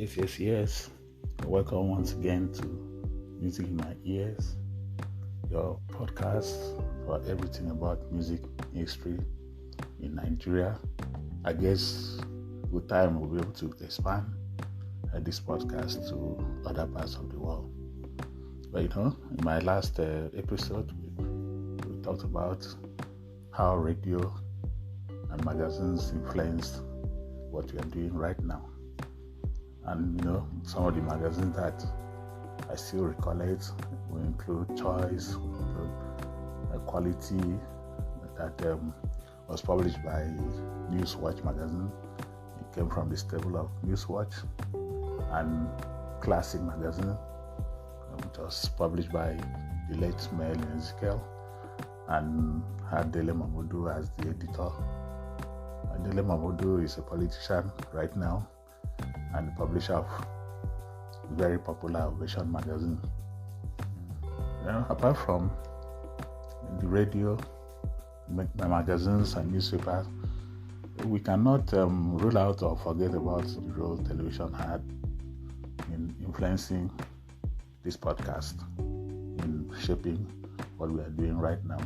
Yes. Welcome once again to Music in My Ears, your podcast for everything about music history in Nigeria. I guess with time we'll be able to expand this podcast to other parts of the world. But in my last episode, we talked about how radio and magazines influenced what we are doing right now. And some of the magazines that I still recollect will include Choice, will include Quality, that was published by Newswatch magazine. It came from the stable of Newswatch. And Classic magazine, which was published by the late Mel Ezekiel, and had Dele Mamodu as the editor. And Dele Mamodu is a politician right now and the publisher of very popular Ovation magazine. Apart from the radio, magazines and newspapers, we cannot rule out or forget about the role television had in influencing this podcast, in shaping what we are doing right now.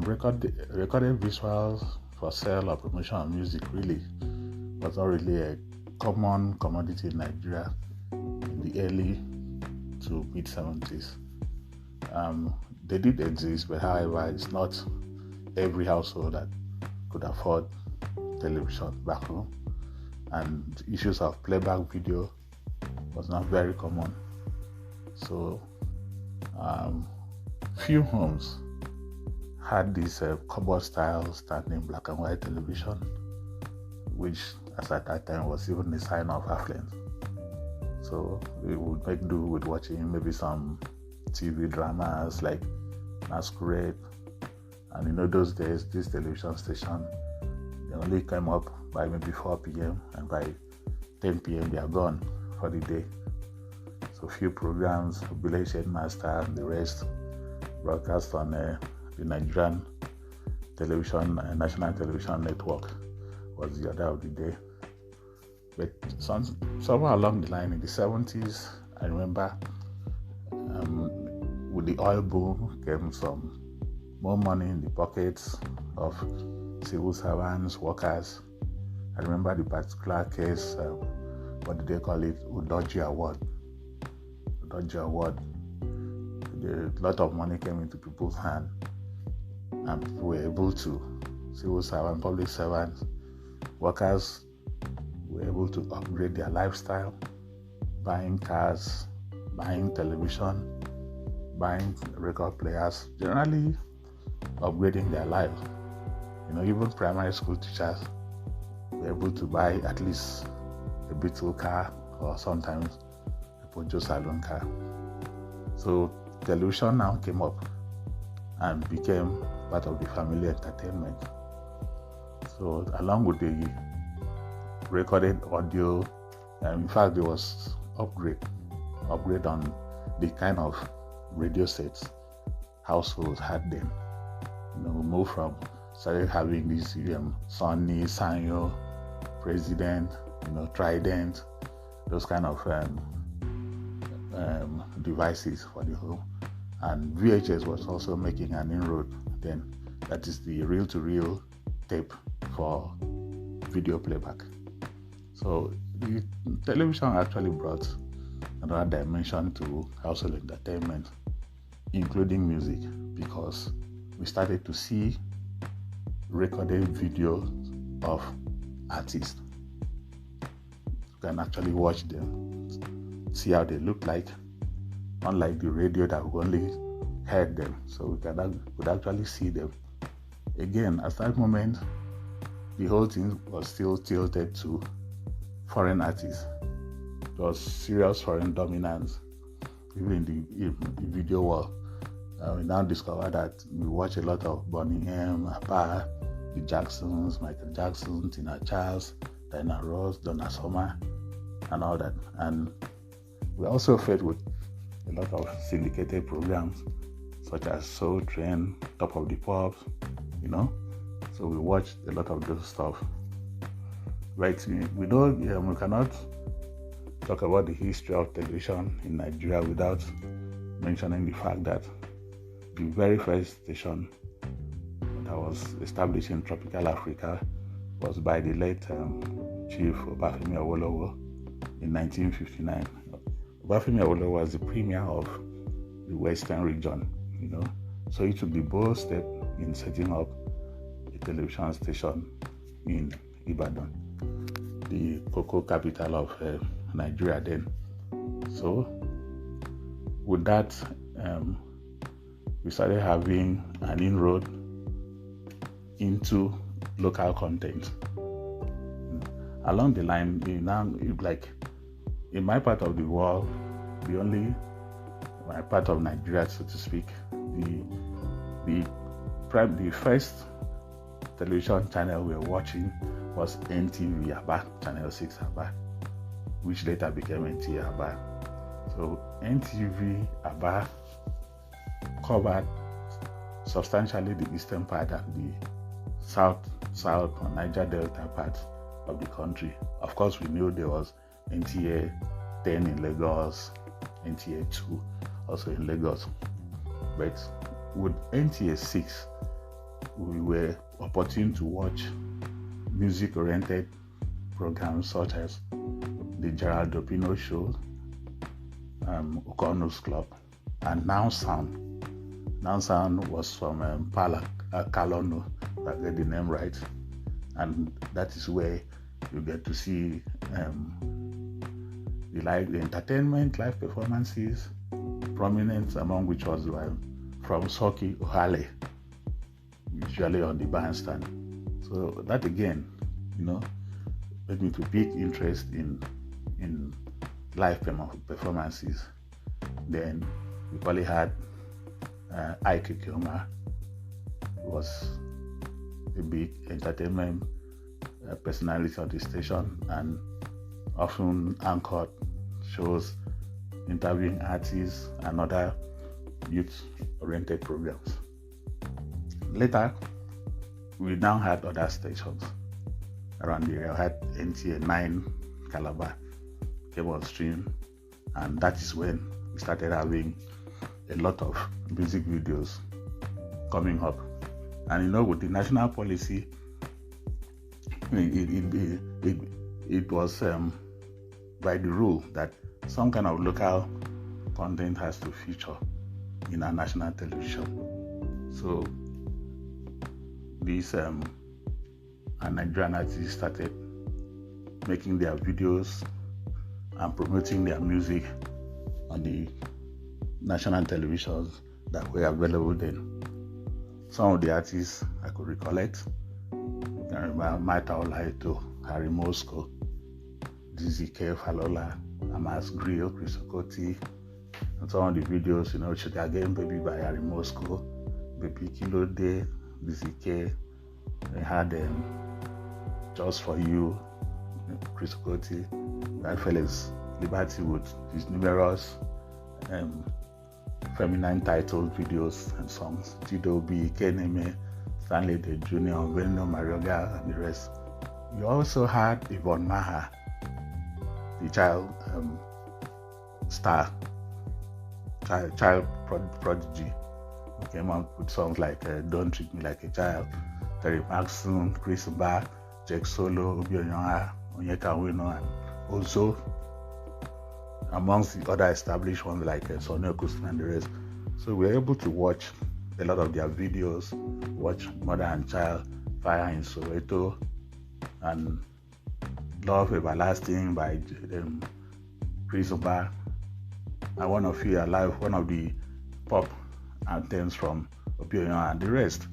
Recorded visuals for sale or promotion of music really was not really a common commodity in Nigeria in the early to mid 70s. They did exist, but however, it's not every household that could afford television back home, and issues of playback video was not very common. So, few homes had this cupboard-style standing black and white television, which as at that time was even a sign of affluence. So we would make do with watching maybe some TV dramas like Masquerade, and those days this television station, they only came up by maybe 4 p.m. and by 10 p.m. they are gone for the day. So few programs, Village Headmaster and the rest, broadcast on the Nigerian television, National Television Network was the order of the day. But somewhere along the line in the 70s, I remember with the oil boom came some more money in the pockets of civil servants, workers. I remember the particular case, what did they call it? Udoji Award. A lot of money came into people's hands, and people were able to, civil servants, public servants, workers were able to upgrade their lifestyle, buying cars, buying television, buying record players, generally upgrading their lives. Even primary school teachers were able to buy at least a Beetle car or sometimes a Poncho Saloon car. So television now came up and became part of the family entertainment. So along with the recorded audio, in fact there was upgrade on the kind of radio sets households had then. We moved from, started having these Sony, Sanyo, President, Trident, those kind of devices for the home. And VHS was also making an inroad then. That is the reel-to-reel tape for video playback. So the television actually brought another dimension to household entertainment, including music, because we started to see recorded videos of artists. You can actually watch them, see how they look like, unlike the radio that we only heard them. So we could actually see them. Again, at that moment, the whole thing was still tilted to foreign artists. There was serious foreign dominance, even in the video world. We now discover that we watch a lot of Bonnie M, Abba, the Jacksons, Michael Jackson, Tina Charles, Diana Ross, Donna Summer, and all that. And we also fed with a lot of syndicated programs such as Soul Train, Top of the Pops, So we watched a lot of those stuff. Right? We know we cannot talk about the history of television in Nigeria without mentioning the fact that the very first station that was established in tropical Africa was by the late Chief Obafemi Awolowo in 1959. Obafemi Awolowo was the premier of the Western region, so he took the bold step in setting up a television station in Ibadan, the cocoa capital of Nigeria then. So with that, we started having an inroad into local content. Along the line, like in my part of the world, my part of Nigeria, so to speak, the first television channel we were watching was NTV Aba, Channel 6 Aba, which later became NTA Aba. So NTV Aba covered substantially the eastern part and the south or Niger Delta part of the country. Of course, we knew there was NTA 10 in Lagos, NTA 2 also in Lagos. But with NTA 6, we were opportune to watch music-oriented programs such as the Gerald Dopino Show, Okono's Club, and Now Sound. Now Sound was from Pala Kalono, if I get the name right, and that is where you get to see the entertainment, live performances, prominent among which was from Soki Ohale, usually on the bandstand. So that again, made me to pick interest in live performances. Then we probably had Ike Kioma, who was a big entertainment personality on the station and often anchored shows interviewing artists and other youth-oriented programs. Later, we now had other stations around the area. We had NTA 9 Calabar came on stream, and that is when we started having a lot of music videos coming up. And with the national policy, it was by the rule that some kind of local content has to feature in our national television. So these Nigerian artists started making their videos and promoting their music on the national televisions that were available then. Some of the artists I could recollect, you can remember Maita Olaito, Harry Moscow, DZK Falola, Amas Grill, Chris Okoti, and some of the videos, Sugar Game Baby by Harry Moscow, Baby Kilo Day, DZK. They had Just For You, Chris Okoti, that Felix Liberty with his numerous feminine titled videos and songs, Tidobi, Keneme, Stanley Day Jr., Venno Marioga, and the rest. You also had Yvonne Maha, the child prodigy, who came out with songs like Don't Treat Me Like a Child, Terry Maxson, Chris Ba, Jack Solo, Obi Onyoha, Onyeka Wino, and Ozo, amongst the other established ones like Sonny Okustin and the rest. So we were able to watch a lot of their videos, watch Mother and Child, Fire in Soweto, and Love Everlasting by Chris Ba, and One of You Alive, one of the pop anthems from Obi Onyoha and the rest.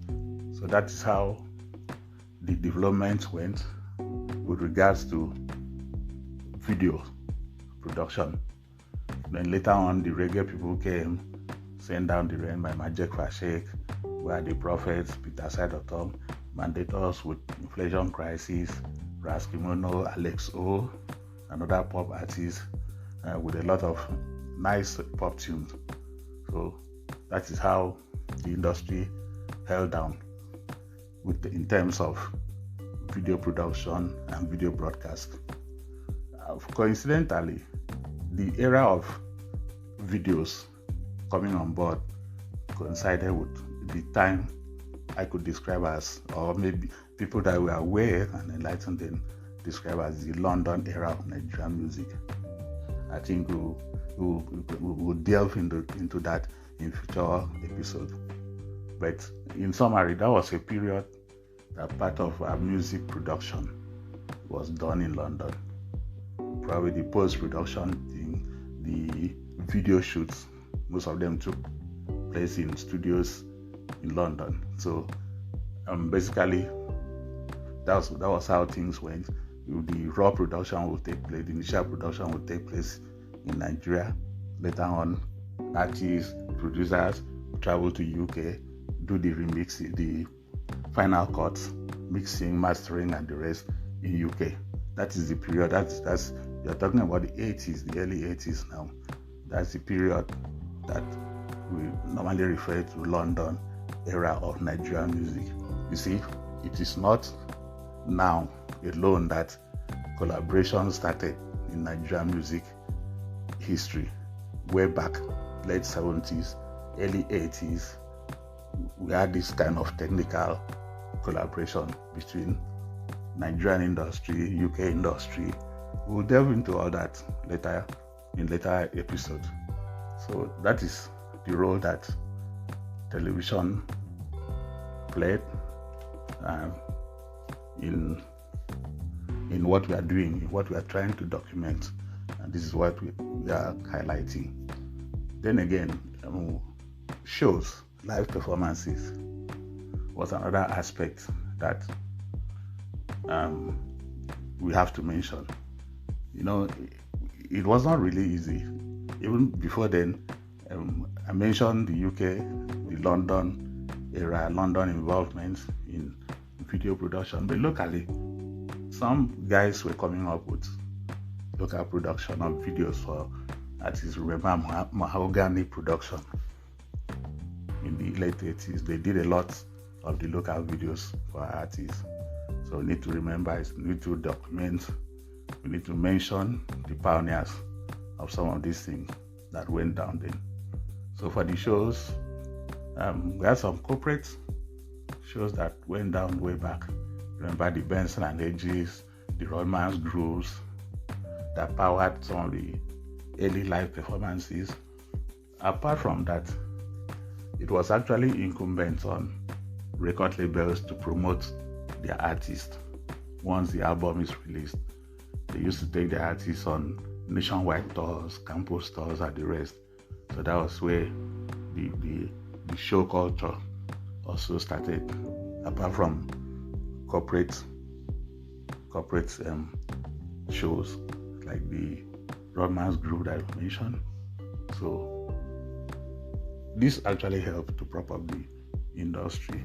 So that is how the development went with regards to video production. Then later on, the reggae people came, Send Down the Rain by Majek Fashek, Where the Prophets, Peter Sidoton, Mandators with Inflation Crisis, Ras Kimono, Alex O, and other pop artists with a lot of nice pop tunes. So that is how the industry held down in terms of video production and video broadcast. Coincidentally, the era of videos coming on board coincided with the time I could describe as, or maybe people that were aware and enlightened then describe as the London era of Nigerian music. I think we'll delve into that in future episodes. But in summary, that was a period that part of our music production was done in London. Probably the post-production thing, the video shoots, most of them took place in studios in London. So basically, that was how things went. The raw production would take place, the initial production would take place in Nigeria. Later on, artists, producers travel to UK, do the remix, the final cuts, mixing, mastering, and the rest in UK. That is the period. That's you're talking about the 80s, the early 80s now. That's the period that we normally refer to London era of Nigerian music. You see, it is not now alone that collaboration started in Nigerian music history. Way back, late 70s, early 80s, we had this kind of technical collaboration between Nigerian industry, UK industry. We'll delve into all that in later episodes. So that is the role that television played in what we are doing, what we are trying to document, and this is what we are highlighting. Then again, shows, live performances was another aspect that we have to mention. You know, it was not really easy. Even before then, I mentioned the UK, the London era, London involvement in video production, but locally, some guys were coming up with local production of videos for artists. Remember Mahogany Production in the late 80s? They did a lot of the local videos for artists. So we need to remember, we need to document, we need to mention the pioneers of some of these things that went down then. So for the shows, we had some corporate shows that went down way back. Remember the Benson and Hedges, the Rodman's Grooves, that powered some of the early live performances. Apart from that, it was actually incumbent on record labels to promote their artists. Once the album is released, they used to take their artists on nationwide tours, campus tours, and the rest. So that was where the show culture also started. Apart from corporate shows like the Rodman's Group that I mentioned. So this actually helped to prop up the industry.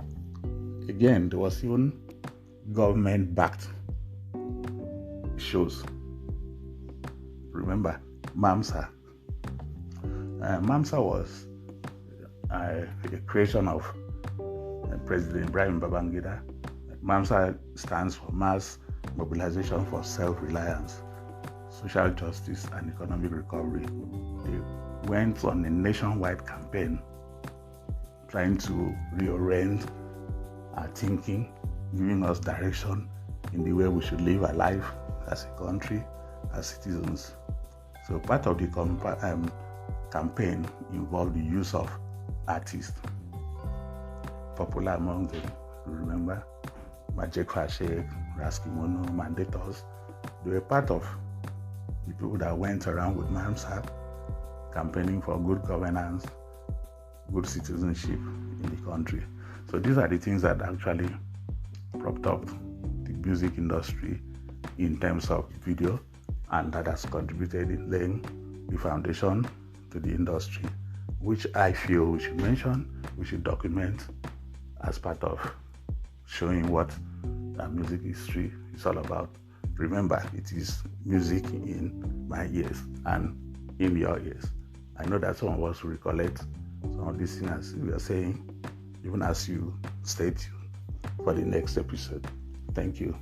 Again, there was even government-backed shows. Remember MAMSA? MAMSA was a creation of President Ibrahim Babangida. MAMSA stands for Mass Mobilization for Self-Reliance, Social Justice and Economic Recovery. They went on a nationwide campaign trying to reorient our thinking, giving us direction in the way we should live our life as a country, as citizens. So part of the campaign involved the use of artists. Popular among them, remember, Majek Fashek, Raskimono, Mandatos. They were part of the people that went around with MAMSA campaigning for good governance, good citizenship in the country. So these are the things that actually propped up the music industry in terms of video, and that has contributed in laying the foundation to the industry, which I feel we should mention, we should document as part of showing what our music history is all about. Remember, it is music in my ears and in your ears. I know that some of us will recollect some of these things we are saying, even as you stay tuned for the next episode. Thank you.